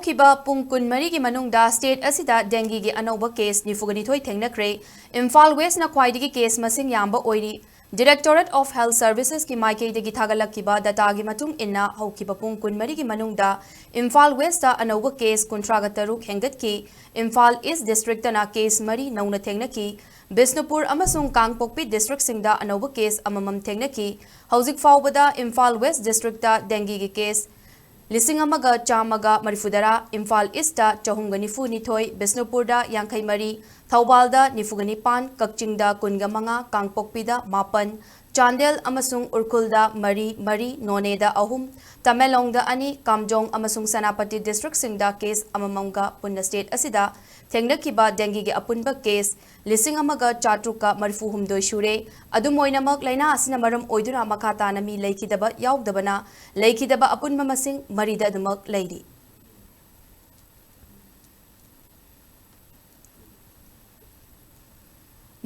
Houkhiba pung kun mari ki manungda state asida dengue ki Anouba case nifugani thoi Thengnakhre Imphal West na khwaidagi case masing yamba oiri Directorate of Health Services ki maikei dagi thagalakiba data gi matung inna Houkhiba pung kun mari ki manungda Imphal West ta Anouba case kuntraga taruk hengat ki Imphal East District na case mari nauna Thengnakhi Bisnupur amasung Kangpokpi District singda Anouba case amamam Thengnakhi Hauzik faubada Imphal West District ta dengue ki case Lising amaga chamaga marifudara Imphal East chahunga nifu nithoi Bisnupurda yankai mari Thaubalda nifugani pan Kakchingda kunga manga Kangpokpida mapan Chandel amasung Urkulda mari Noneda ahum Tamelongda ani Kamjong amasung Sanapati District singda case amamanga punna state asida Thengnakiba dengue ge apunba case lising amaga chatruka marifu humdoi shure adumoinamak laina asina maram oiduna makata na mi leikidaba yaudabana leikidaba apunba masing marida adumak leidi